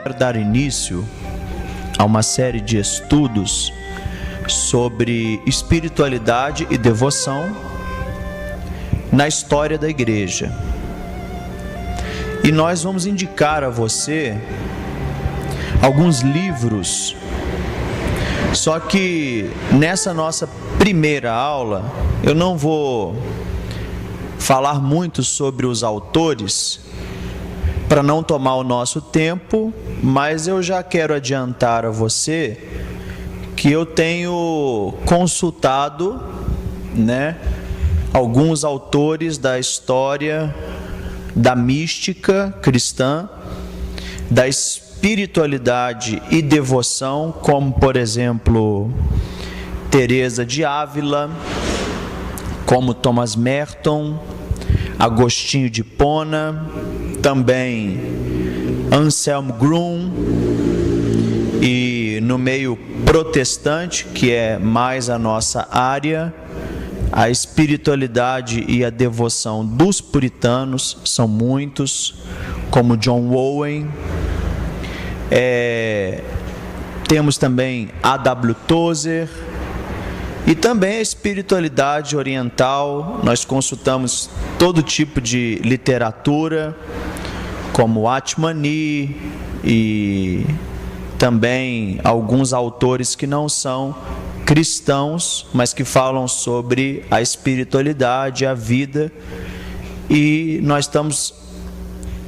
quero dar início a uma série de estudos sobre espiritualidade e devoção na história da igreja. E nós vamos indicar a você alguns livros. Só que nessa nossa primeira aula eu não vou falar muito sobre os autores para não tomar o nosso tempo, mas eu já quero adiantar a você que eu tenho consultado, alguns autores da história da mística cristã, da espiritualidade e devoção, como por exemplo Teresa de Ávila, como Thomas Merton, Agostinho de Hipona, também Anselm Grün, e no meio protestante, que é mais a nossa área, a espiritualidade e a devoção dos puritanos são muitos, como John Owen. Temos também A.W. Tozer, e também a espiritualidade oriental. Nós consultamos todo tipo de literatura, como Atmani, e também alguns autores que não são cristãos, mas que falam sobre a espiritualidade, a vida, e nós estamos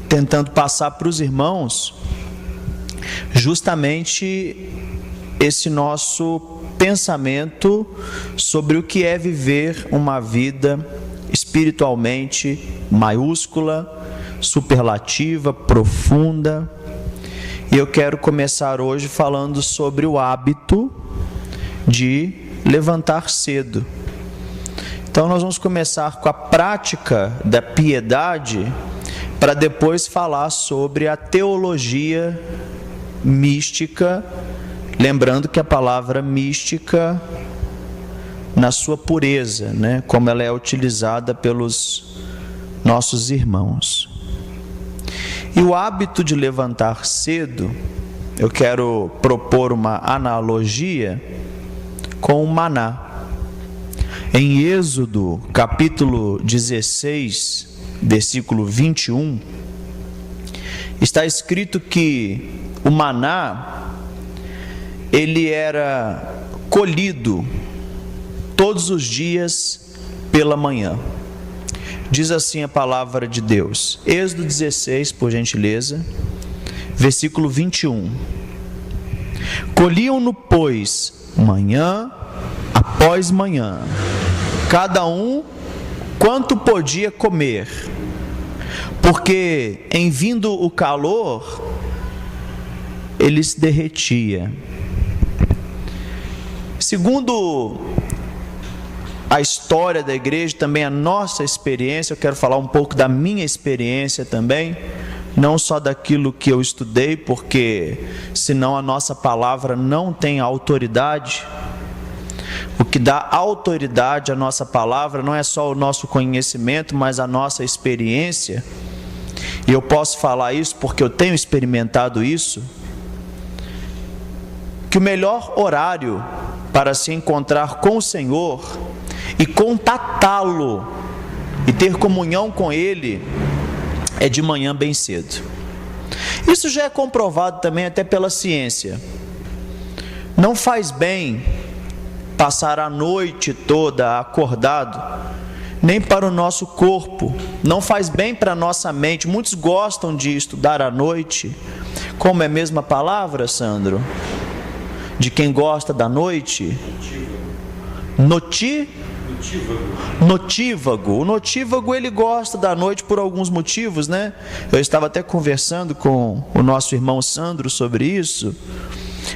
tentando passar para os irmãos justamente esse nosso pensamento sobre o que é viver uma vida espiritualmente maiúscula, superlativa, profunda. E eu quero começar hoje falando sobre o hábito de levantar cedo. Então nós vamos começar com a prática da piedade, para depois falar sobre a teologia mística, lembrando que a palavra mística, na sua pureza, como ela é utilizada pelos nossos irmãos. E o hábito de levantar cedo, eu quero propor uma analogia com o maná. Em Êxodo, capítulo 16, versículo 21, está escrito que o maná, ele era colhido todos os dias pela manhã. Diz assim a palavra de Deus, Êxodo 16, por gentileza, versículo 21. Colhiam-no, pois, manhã após manhã, cada um quanto podia comer, porque em vindo o calor, ele se derretia. Segundo a história da igreja, também a nossa experiência, eu quero falar um pouco da minha experiência também, não só daquilo que eu estudei, porque senão a nossa palavra não tem autoridade. O que dá autoridade à nossa palavra não é só o nosso conhecimento, mas a nossa experiência. E eu posso falar isso porque eu tenho experimentado isso, que o melhor horário para se encontrar com o Senhor e contatá-lo e ter comunhão com Ele é de manhã bem cedo. Isso já é comprovado também até pela ciência. Não faz bem passar a noite toda acordado, nem para o nosso corpo, não faz bem para a nossa mente. Muitos gostam de estudar à noite. Como é a mesma palavra, Sandro? De quem gosta da noite? Notívago. O notívago, ele gosta da noite por alguns motivos, Eu estava até conversando com o nosso irmão Sandro sobre isso.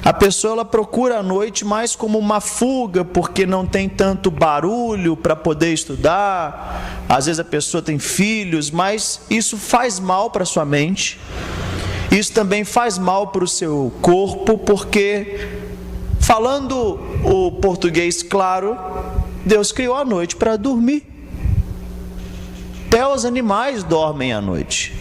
A pessoa, ela procura a noite mais como uma fuga, porque não tem tanto barulho para poder estudar. Às vezes a pessoa tem filhos, mas isso faz mal para a sua mente. Isso também faz mal para o seu corpo, porque, falando o português claro, Deus criou a noite para dormir. Até os animais dormem à noite.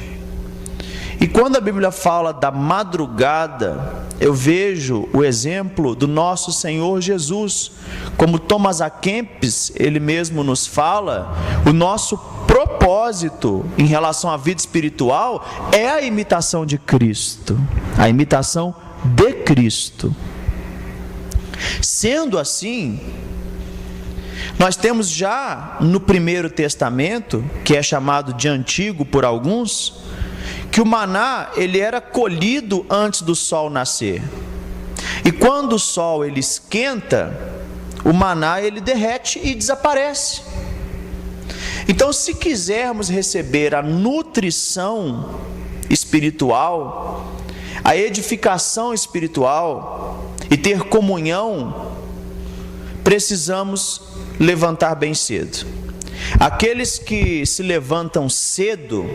E quando a Bíblia fala da madrugada, eu vejo o exemplo do nosso Senhor Jesus. Como Thomas A. Kempis, ele mesmo nos fala, o nosso propósito em relação à vida espiritual é a imitação de Cristo, a imitação de Cristo. Sendo assim, nós temos já no Primeiro Testamento, que é chamado de Antigo por alguns, que o maná ele era colhido antes do sol nascer. E quando o sol ele esquenta, o maná ele derrete e desaparece. Então, se quisermos receber a nutrição espiritual, a edificação espiritual e ter comunhão, precisamos levantar bem cedo. Aqueles que se levantam cedo,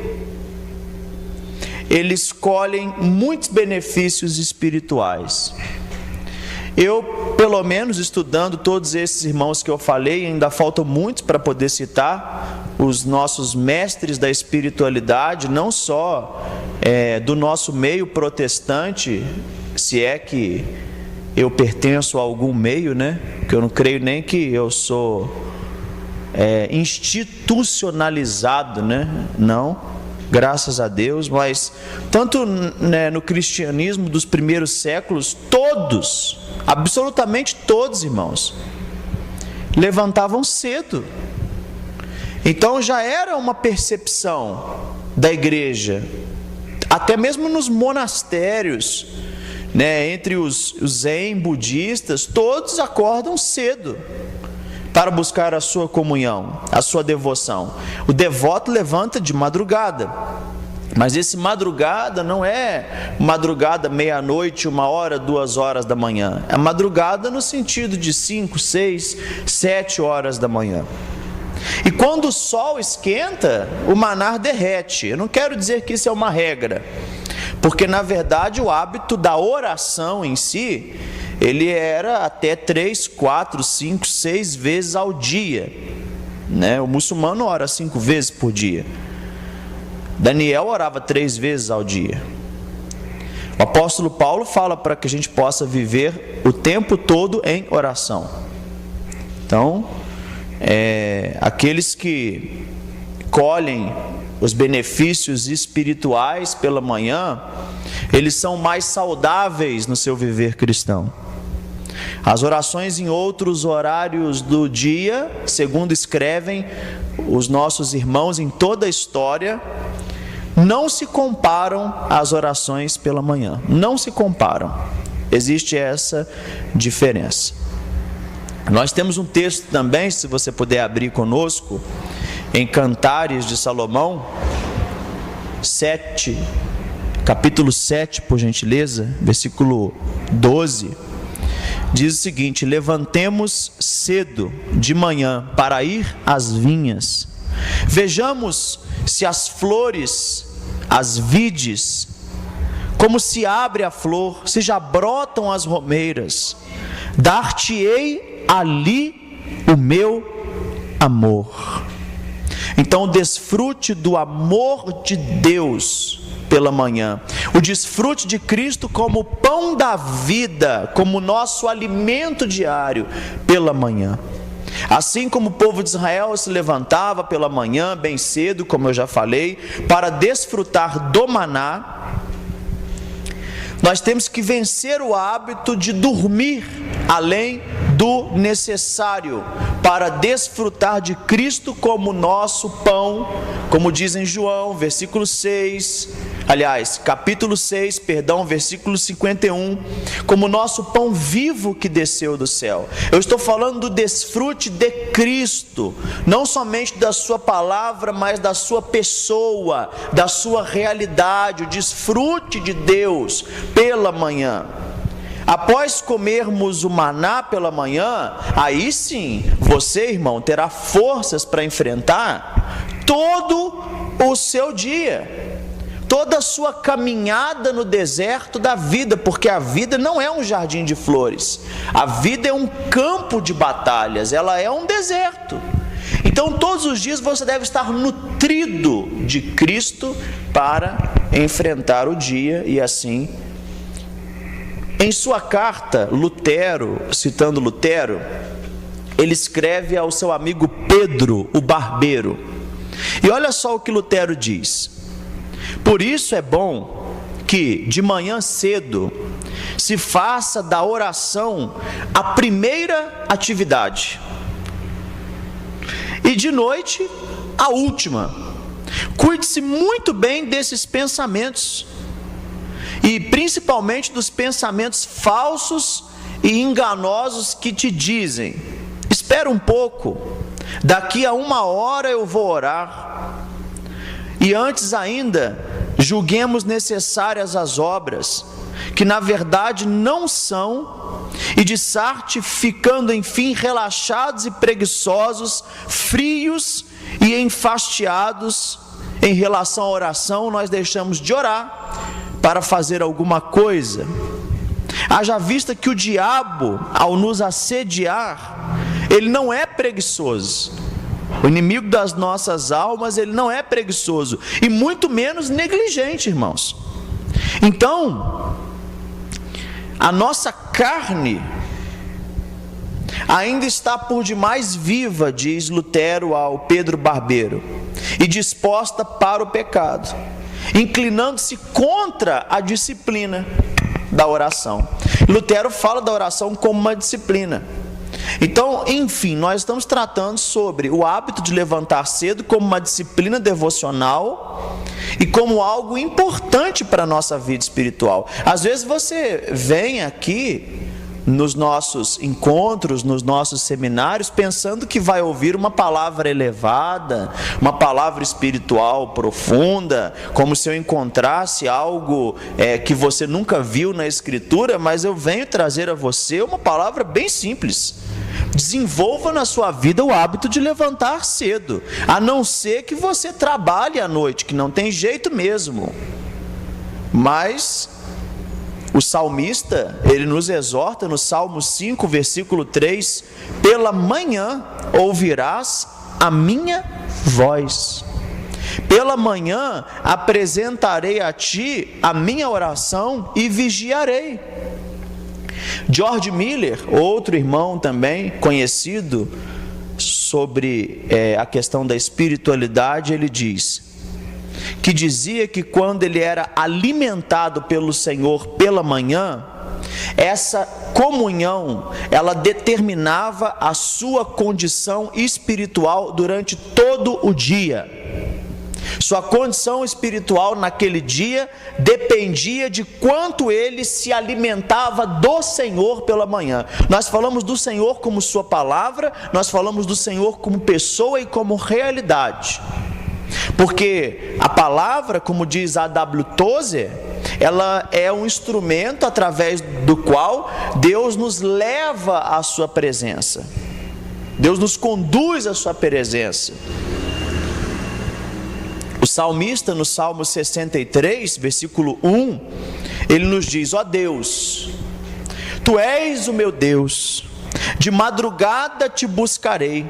eles colhem muitos benefícios espirituais. Eu, pelo menos, estudando todos esses irmãos que eu falei, ainda faltam muitos para poder citar, os nossos mestres da espiritualidade, não só do nosso meio protestante, se é que eu pertenço a algum meio, né? Porque eu não creio nem que eu sou institucionalizado, né? Não. Graças a Deus, mas tanto no cristianismo dos primeiros séculos, todos, absolutamente todos, irmãos, levantavam cedo. Então já era uma percepção da igreja, até mesmo nos monastérios, entre os zen budistas, todos acordam cedo para buscar a sua comunhão, a sua devoção. O devoto levanta de madrugada, mas esse madrugada não é madrugada meia-noite, 1h, 2h da manhã. É madrugada no sentido de 5, 6, 7 horas da manhã. E quando o sol esquenta, o maná derrete. Eu não quero dizer que isso é uma regra, porque na verdade o hábito da oração em si, ele era até 3, 4, 5, 6 vezes ao dia, O muçulmano ora 5 vezes por dia. Daniel orava 3 vezes ao dia. O apóstolo Paulo fala para que a gente possa viver o tempo todo em oração. Então, aqueles que colhem os benefícios espirituais pela manhã, eles são mais saudáveis no seu viver cristão. As orações em outros horários do dia, segundo escrevem os nossos irmãos em toda a história, não se comparam às orações pela manhã. Não se comparam. Existe essa diferença. Nós temos um texto também, se você puder abrir conosco, em Cantares de Salomão, capítulo 7, por gentileza, versículo 12, diz o seguinte: levantemos cedo de manhã para ir às vinhas, vejamos se as flores, as vides, como se abre a flor, se já brotam as romeiras, dar-te-ei ali o meu amor. Então desfrute do amor de Deus pela manhã, o desfrute de Cristo como pão da vida, como nosso alimento diário pela manhã. Assim como o povo de Israel se levantava pela manhã bem cedo, como eu já falei, para desfrutar do maná, nós temos que vencer o hábito de dormir além do necessário para desfrutar de Cristo como nosso pão, como diz em João, capítulo 6, versículo 51, como nosso pão vivo que desceu do céu. Eu estou falando do desfrute de Cristo, não somente da sua palavra, mas da sua pessoa, da sua realidade, o desfrute de Deus pela manhã. Após comermos o maná pela manhã, aí sim, você, irmão, terá forças para enfrentar todo o seu dia, toda a sua caminhada no deserto da vida, porque a vida não é um jardim de flores, a vida é um campo de batalhas, ela é um deserto. Então Então todos os dias você deve estar nutrido de Cristo para enfrentar o dia e assim. Em sua carta, Lutero, citando Lutero, ele escreve ao seu amigo Pedro, o barbeiro. E olha só o que Lutero diz: por isso é bom que de manhã cedo se faça da oração a primeira atividade, e de noite a última. Cuide-se muito bem desses pensamentos, e principalmente dos pensamentos falsos e enganosos que te dizem: espera um pouco, daqui a 1 hora eu vou orar. E antes ainda, julguemos necessárias as obras, que na verdade não são, e de sorte ficando enfim relaxados e preguiçosos, frios e enfastiados em relação à oração, nós deixamos de orar para fazer alguma coisa. Haja vista que o diabo, ao nos assediar, ele não é preguiçoso. O inimigo das nossas almas, ele não é preguiçoso, e muito menos negligente, irmãos. Então, a nossa carne ainda está por demais viva, diz Lutero ao Pedro Barbeiro, e disposta para o pecado, inclinando-se contra a disciplina da oração. Lutero fala da oração como uma disciplina. Então, enfim, nós estamos tratando sobre o hábito de levantar cedo como uma disciplina devocional e como algo importante para a nossa vida espiritual. Às vezes você vem aqui nos nossos encontros, nos nossos seminários, pensando que vai ouvir uma palavra elevada, uma palavra espiritual profunda, como se eu encontrasse algo que você nunca viu na Escritura, mas eu venho trazer a você uma palavra bem simples. Desenvolva na sua vida o hábito de levantar cedo, a não ser que você trabalhe à noite, que não tem jeito mesmo. Mas o salmista, ele nos exorta no Salmo 5, versículo 3: pela manhã ouvirás a minha voz, pela manhã apresentarei a ti a minha oração e vigiarei. George Miller, outro irmão também conhecido sobre a questão da espiritualidade, ele diz que dizia que quando ele era alimentado pelo Senhor pela manhã, essa comunhão, ela determinava a sua condição espiritual durante todo o dia. Sua condição espiritual naquele dia dependia de quanto ele se alimentava do Senhor pela manhã. Nós falamos do Senhor como sua palavra, nós falamos do Senhor como pessoa e como realidade. Porque a palavra, como diz A.W. Tozer, ela é um instrumento através do qual Deus nos leva à sua presença. Deus nos conduz à sua presença. O salmista, no Salmo 63, versículo 1, ele nos diz: ó Deus, Tu és o meu Deus, de madrugada te buscarei,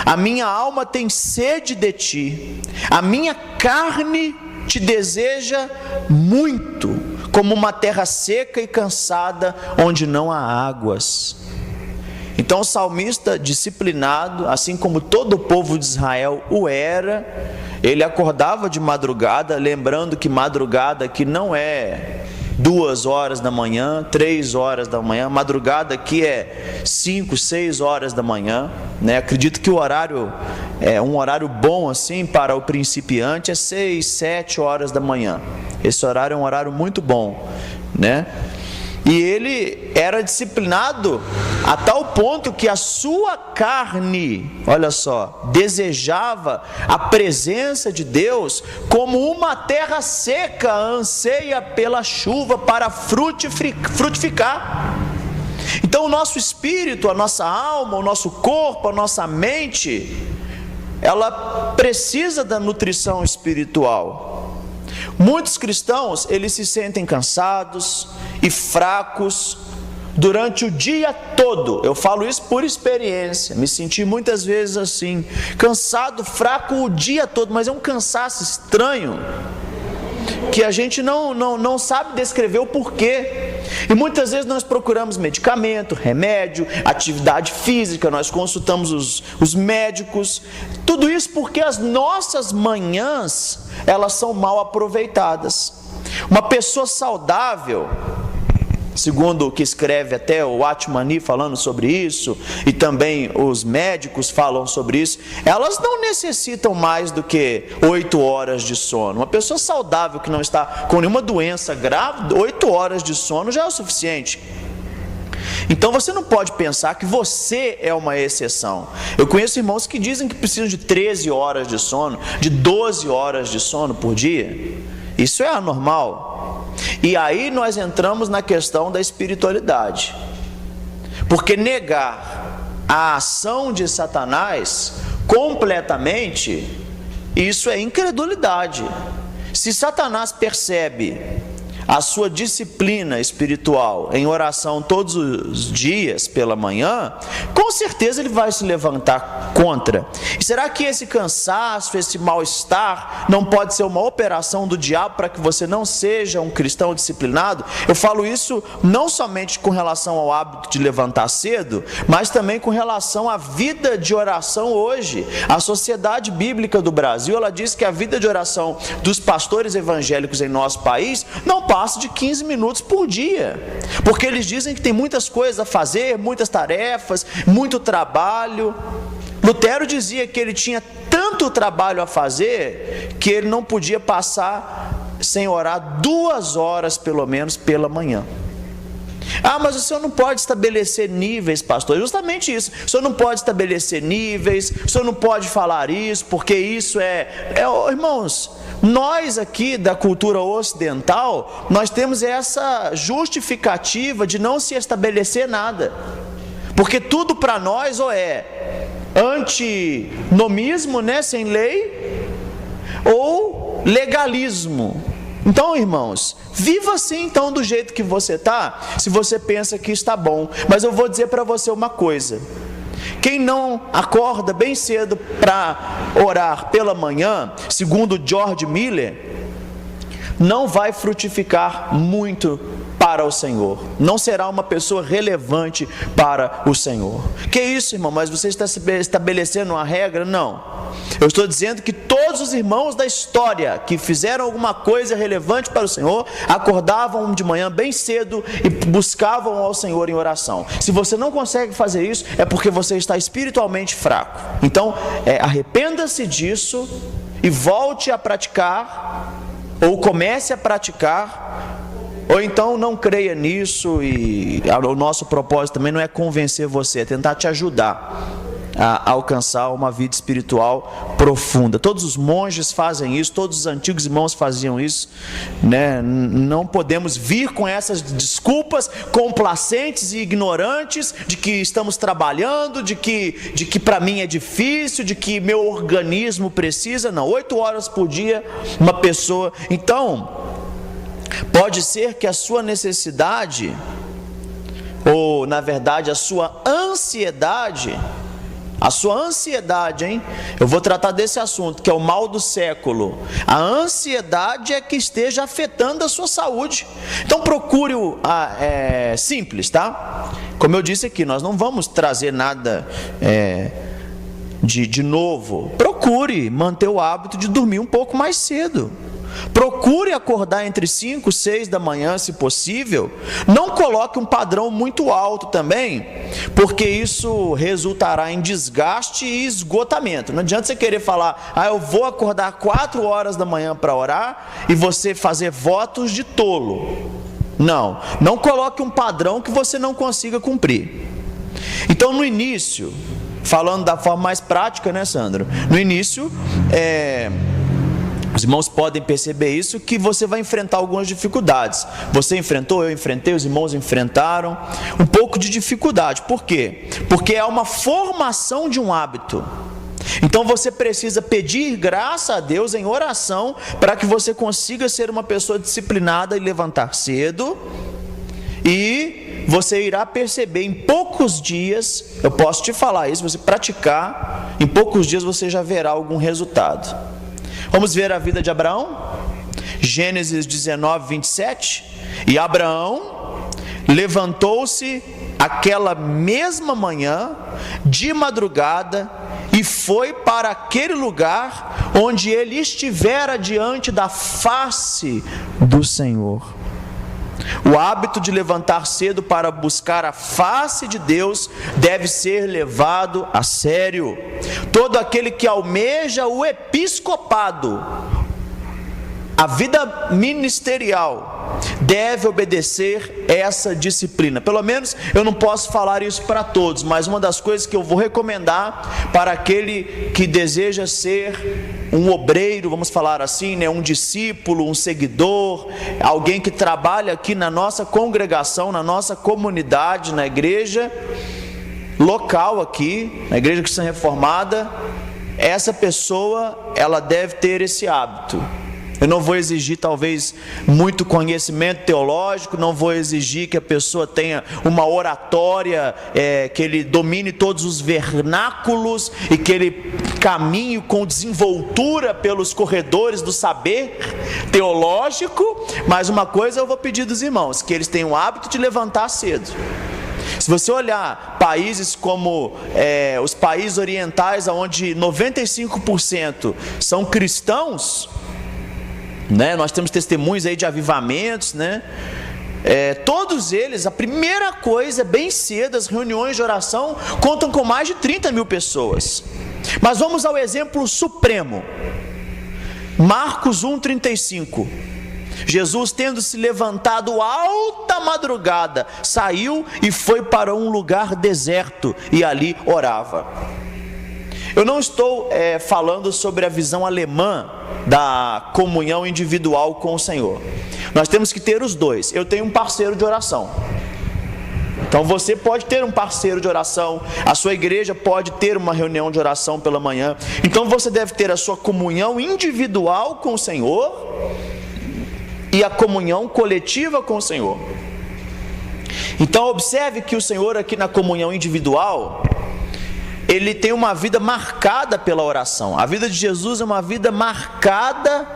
a minha alma tem sede de Ti, a minha carne te deseja muito, como uma terra seca e cansada, onde não há águas. Então o salmista, disciplinado, assim como todo o povo de Israel o era, ele acordava de madrugada, lembrando que madrugada aqui não é 2 horas da manhã, 3 horas da manhã, madrugada aqui é 5, 6 horas da manhã, né? Acredito que o horário, um horário bom assim para o principiante é 6, 7 horas da manhã. Esse horário é um horário muito bom, né? E ele era disciplinado a tal ponto que a sua carne, olha só, desejava a presença de Deus como uma terra seca anseia pela chuva para frutificar. Então o nosso espírito, a nossa alma, o nosso corpo, a nossa mente, ela precisa da nutrição espiritual. Muitos cristãos, eles se sentem cansados e fracos durante o dia todo. Eu falo isso por experiência, me senti muitas vezes assim, cansado, fraco o dia todo, mas é um cansaço estranho, que a gente não sabe descrever o porquê. E muitas vezes nós procuramos medicamento, remédio, atividade física, nós consultamos os médicos, tudo isso porque as nossas manhãs, elas são mal aproveitadas. Uma pessoa saudável, segundo o que escreve até o Atmani falando sobre isso, e também os médicos falam sobre isso, elas não necessitam mais do que 8 horas de sono. Uma pessoa saudável que não está com nenhuma doença grave, 8 horas de sono já é o suficiente. Então você não pode pensar que você é uma exceção. Eu conheço irmãos que dizem que precisam de 13 horas de sono, de 12 horas de sono por dia. Isso é anormal. E aí nós entramos na questão da espiritualidade. Porque negar a ação de Satanás completamente, isso é incredulidade. Se Satanás percebe a sua disciplina espiritual em oração todos os dias pela manhã, com certeza ele vai se levantar contra. E será que esse cansaço, esse mal-estar não pode ser uma operação do diabo para que você não seja um cristão disciplinado? Eu falo isso não somente com relação ao hábito de levantar cedo, mas também com relação à vida de oração hoje. A Sociedade Bíblica do Brasil, ela diz que a vida de oração dos pastores evangélicos em nosso país não passa de 15 minutos por dia, porque eles dizem que tem muitas coisas a fazer, muitas tarefas, muito trabalho. Lutero dizia que ele tinha tanto trabalho a fazer, que ele não podia passar sem orar 2 horas pelo menos pela manhã. Ah, mas o senhor não pode estabelecer níveis, pastor. Justamente isso. O senhor não pode estabelecer níveis, o senhor não pode falar isso, porque isso irmãos, nós aqui da cultura ocidental, nós temos essa justificativa de não se estabelecer nada. Porque tudo para nós ou é antinomismo, né, sem lei, ou legalismo. Então, irmãos, viva assim então do jeito que você está, se você pensa que está bom. Mas eu vou dizer para você uma coisa: quem não acorda bem cedo para orar pela manhã, segundo George Miller, não vai frutificar muito para o Senhor, não será uma pessoa relevante para o Senhor. Que isso, irmão? Mas você está estabelecendo uma regra? Não. Eu estou dizendo que todos os irmãos da história que fizeram alguma coisa relevante para o Senhor, acordavam de manhã bem cedo e buscavam ao Senhor em oração. Se você não consegue fazer isso, é porque você está espiritualmente fraco. Então, arrependa-se disso e volte a praticar, ou comece a praticar, ou então não creia nisso. E o nosso propósito também não é convencer você, é tentar te ajudar a alcançar uma vida espiritual profunda. Todos os monges fazem isso, todos os antigos irmãos faziam isso, né? Não podemos vir com essas desculpas complacentes e ignorantes de que estamos trabalhando, de que para mim é difícil, de que meu organismo precisa. Não, 8 horas por dia uma pessoa. Então, pode ser que a sua necessidade, ou na verdade a sua ansiedade, eu vou tratar desse assunto, que é o mal do século. A ansiedade é que esteja afetando a sua saúde. Então procure simples, tá? Como eu disse aqui, nós não vamos trazer nada de novo. Procure manter o hábito de dormir um pouco mais cedo. Procure acordar entre 5 e 6 da manhã, se possível. Não coloque um padrão muito alto também, porque isso resultará em desgaste e esgotamento. Não adianta você querer falar: eu vou acordar 4 horas da manhã para orar, e você fazer votos de tolo. Não coloque um padrão que você não consiga cumprir. Então, no início, falando da forma mais prática, né, Sandro? No início, os irmãos podem perceber isso, que você vai enfrentar algumas dificuldades. Você enfrentou, eu enfrentei, os irmãos enfrentaram um pouco de dificuldade. Por quê? Porque é uma formação de um hábito. Então você precisa pedir graça a Deus em oração para que você consiga ser uma pessoa disciplinada e levantar cedo, e você irá perceber em poucos dias, eu posso te falar isso, você praticar, em poucos dias você já verá algum resultado. Vamos ver a vida de Abraão? Gênesis 19, 27. E Abraão levantou-se aquela mesma manhã, de madrugada, e foi para aquele lugar onde ele estivera diante da face do Senhor. O hábito de levantar cedo para buscar a face de Deus deve ser levado a sério. Todo aquele que almeja o episcopado, a vida ministerial, deve obedecer essa disciplina. Pelo menos eu não posso falar isso para todos, mas uma das coisas que eu vou recomendar para aquele que deseja ser um obreiro, vamos falar assim, né, um discípulo, um seguidor, alguém que trabalha aqui na nossa congregação, na nossa comunidade, na igreja local aqui, na Igreja Cristã Reformada, essa pessoa, ela deve ter esse hábito. Eu não vou exigir talvez muito conhecimento teológico, não vou exigir que a pessoa tenha uma oratória, que ele domine todos os vernáculos e que ele caminhe com desenvoltura pelos corredores do saber teológico, mas uma coisa eu vou pedir dos irmãos, que eles tenham o hábito de levantar cedo. Se você olhar países como os países orientais, onde 95% são cristãos, né? Nós temos testemunhos aí de avivamentos, né? Todos eles, a primeira coisa, bem cedo, as reuniões de oração contam com mais de 30 mil pessoas. Mas vamos ao exemplo supremo, Marcos 1,35. Jesus, tendo se levantado alta madrugada, saiu e foi para um lugar deserto e ali orava. Eu não estou falando sobre a visão alemã da comunhão individual com o Senhor. Nós temos que ter os dois. Eu tenho um parceiro de oração. Então você pode ter um parceiro de oração, a sua igreja pode ter uma reunião de oração pela manhã. Então você deve ter a sua comunhão individual com o Senhor e a comunhão coletiva com o Senhor. Então observe que o Senhor aqui na comunhão individual, ele tem uma vida marcada pela oração. A vida de Jesus é uma vida marcada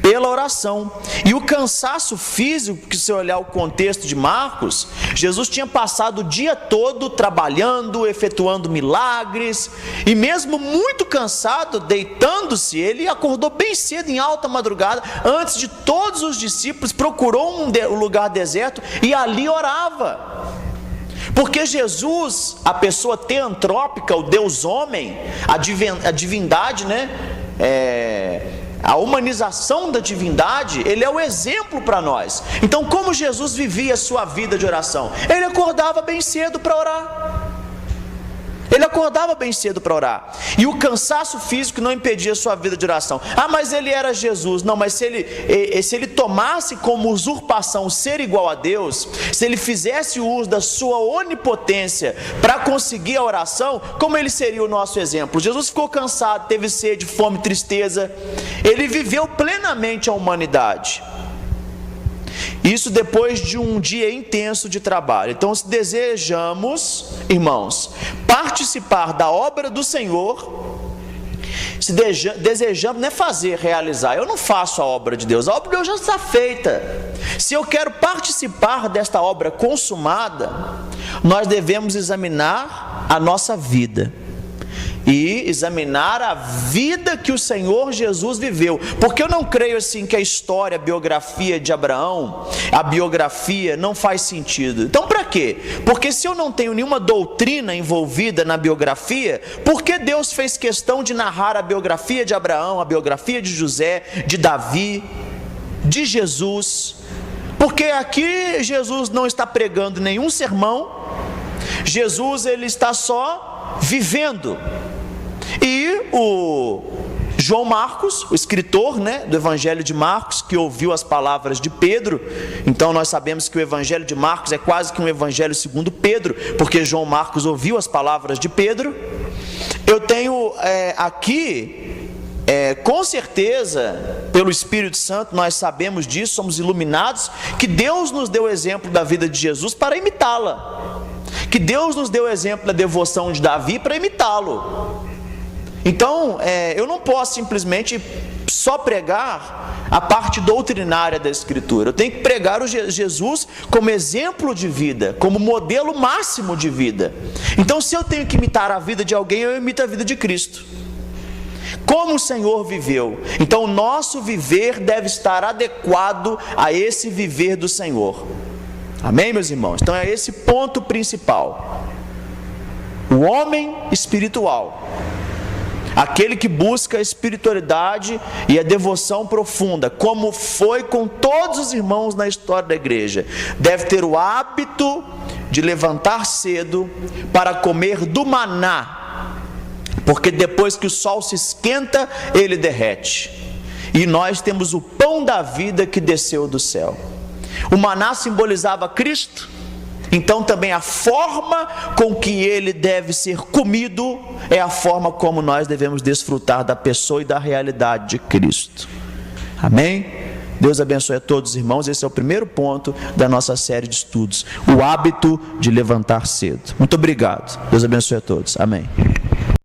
pela oração. E o cansaço físico, que se olhar o contexto de Marcos, Jesus tinha passado o dia todo trabalhando, efetuando milagres, e mesmo muito cansado, deitando-se, ele acordou bem cedo, em alta madrugada, antes de todos os discípulos, procurou um lugar deserto e ali orava. Porque Jesus, a pessoa teantrópica, o Deus homem, a divindade, né? A humanização da divindade, ele é o exemplo para nós. Então, como Jesus vivia a sua vida de oração? Ele acordava bem cedo para orar. Ele acordava bem cedo para orar. E o cansaço físico não impedia a sua vida de oração. Ah, mas ele era Jesus. Não, mas se ele tomasse como usurpação ser igual a Deus, se ele fizesse uso da sua onipotência para conseguir a oração, como ele seria o nosso exemplo? Jesus ficou cansado, teve sede, fome, tristeza. Ele viveu plenamente a humanidade. Isso depois de um dia intenso de trabalho. Então, se desejamos, irmãos, participar da obra do Senhor, se desejamos, não é fazer, realizar. Eu não faço a obra de Deus, a obra de Deus já está feita. Se eu quero participar desta obra consumada, nós devemos examinar a nossa vida e examinar a vida que o Senhor Jesus viveu. Porque eu não creio assim que a história, a biografia de Abraão, a biografia não faz sentido. Então para quê? Porque se eu não tenho nenhuma doutrina envolvida na biografia, por que Deus fez questão de narrar a biografia de Abraão, a biografia de José, de Davi, de Jesus? Porque aqui Jesus não está pregando nenhum sermão, Jesus ele está só vivendo. E o João Marcos, o escritor, né, do Evangelho de Marcos, que ouviu as palavras de Pedro, então nós sabemos que o Evangelho de Marcos é quase que um Evangelho segundo Pedro, porque João Marcos ouviu as palavras de Pedro. Eu tenho aqui Com certeza, pelo Espírito Santo, nós sabemos disso, somos iluminados, que Deus nos deu o exemplo da vida de Jesus para imitá-la, que Deus nos deu o exemplo da devoção de Davi para imitá-lo. Então, eu não posso simplesmente só pregar a parte doutrinária da Escritura, eu tenho que pregar o Jesus como exemplo de vida, como modelo máximo de vida. Então, se eu tenho que imitar a vida de alguém, eu imito a vida de Cristo. Como o Senhor viveu. Então o nosso viver deve estar adequado a esse viver do Senhor. Amém, meus irmãos? Então é esse ponto principal. O homem espiritual, aquele que busca a espiritualidade e a devoção profunda, como foi com todos os irmãos na história da igreja, deve ter o hábito de levantar cedo para comer do maná, porque depois que o sol se esquenta, ele derrete. E nós temos o pão da vida que desceu do céu. O maná simbolizava Cristo, então também a forma com que ele deve ser comido é a forma como nós devemos desfrutar da pessoa e da realidade de Cristo. Amém? Deus abençoe a todos os irmãos. Esse é o primeiro ponto da nossa série de estudos, o hábito de levantar cedo. Muito obrigado. Deus abençoe a todos. Amém.